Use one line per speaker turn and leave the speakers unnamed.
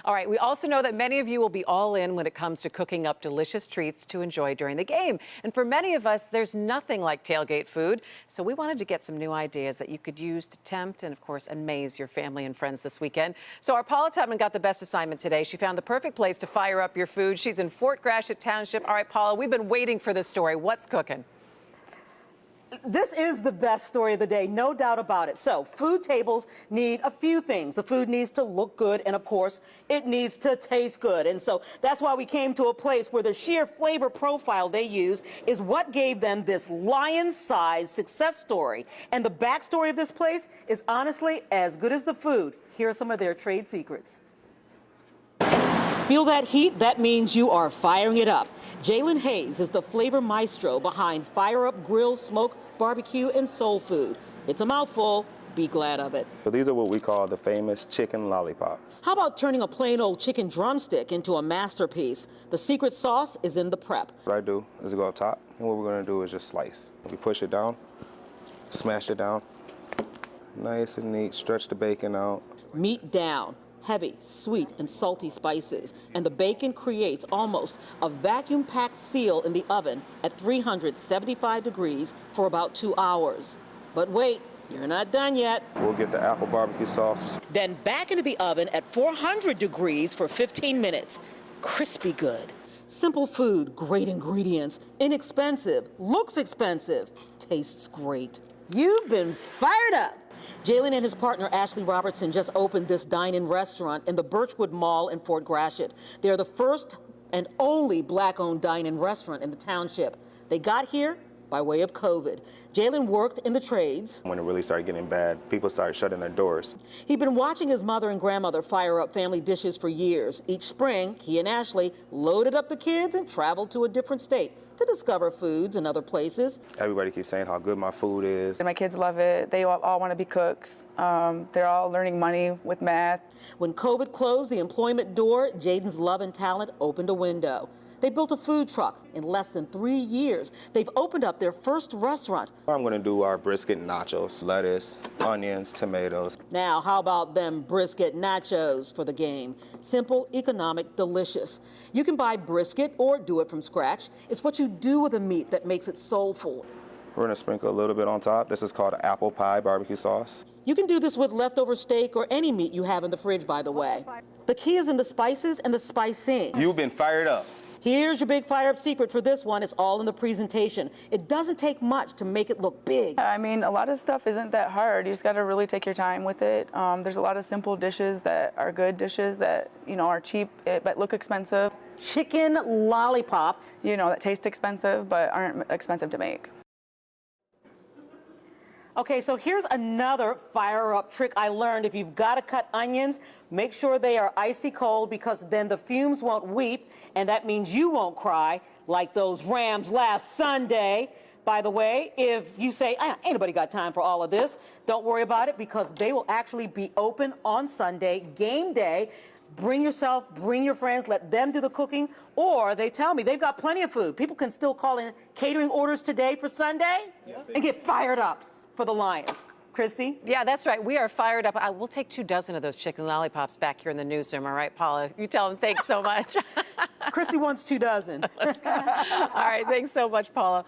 All right, we also know that many of you will be all in when it comes to cooking up delicious treats to enjoy during the game. And for many of us, there's nothing like tailgate food. So we wanted to get some new ideas that you could use to tempt and, of course, amaze your family and friends this weekend. So our Paula Tubman got the best assignment today. She found the perfect place to fire up your food. She's in Fort Gratiot Township. All right, Paula, we've been waiting for this story. What's cooking?
This is the best story of the day, no doubt about it. So, food tables need a few things. The food needs to look good, and of course, it needs to taste good. And so that's why we came to a place where the sheer flavor profile they use is what gave them this lion-sized success story. And the backstory of this place is honestly as good as the food. Here are some of their trade secrets. Feel that heat? That means you are firing it up. Jalen Hayes is the flavor maestro behind Fire Up Grill, Smoke, Barbecue, and Soul Food. It's a mouthful. Be glad of it.
So these are what we call the famous chicken lollipops.
How about turning a plain old chicken drumstick into a masterpiece? The secret sauce is in the prep.
What I do is go up top, and what we're going to do is just slice. We push it down, smash it down, nice and neat, stretch the bacon out.
Meat down. Heavy, sweet, and salty spices, and the bacon creates almost a vacuum-packed seal in the oven at 375 degrees for about 2 hours. But wait, you're not done yet.
We'll get the apple barbecue sauce.
Then back into the oven at 400 degrees for 15 minutes. Crispy good. Simple food, great ingredients, inexpensive, looks expensive, tastes great. You've been fired up. Jalen and his partner Ashley Robertson just opened this dine-in restaurant in the Birchwood Mall in Fort Gratiot. They're the first and only black-owned dine-in restaurant in the township. They got here by way of COVID. Jalen worked in the trades.
When it really started getting bad, people started shutting their doors.
He'd been watching his mother and grandmother fire up family dishes for years. Each spring, he and Ashley loaded up the kids and traveled to a different state to discover foods in other places.
Everybody keeps saying how good my food is.
My kids love it. They all want to be cooks. They're all learning money with math.
When COVID closed the employment door, Jaden's love and talent opened a window. They built a food truck in less than 3 years. They've opened up their first restaurant.
I'm going to do our brisket nachos, lettuce, onions, tomatoes.
Now, how about them brisket nachos for the game? Simple, economic, delicious. You can buy brisket or do it from scratch. It's what you do with the meat that makes it soulful.
We're going to sprinkle a little bit on top. This is called apple pie barbecue sauce.
You can do this with leftover steak or any meat you have in the fridge, by the way. The key is in the spices and the spicing.
You've been fired up.
Here's your big fire-up secret for this one. It's all in the presentation. It doesn't take much to make it look big.
I mean, a lot of stuff isn't that hard. You just got to really take your time with it. There's a lot of simple dishes that are good dishes that, are cheap but look expensive.
Chicken lollipop.
That taste expensive but aren't expensive to make.
Okay, so here's another fire-up trick I learned. If you've got to cut onions, make sure they are icy cold because then the fumes won't weep, and that means you won't cry like those Rams last Sunday. By the way, if you say, ain't nobody got time for all of this, don't worry about it because they will actually be open on Sunday, game day. Bring yourself, bring your friends, let them do the cooking, or they tell me they've got plenty of food. People can still call in catering orders today for Sunday and get fired up for the Lions. Christy?
Yeah, that's right. We are fired up. We'll take 2 dozen of those chicken lollipops back here in the newsroom. All right, Paula, you tell them thanks so much.
Christy wants 2 dozen.
All right, thanks so much, Paula.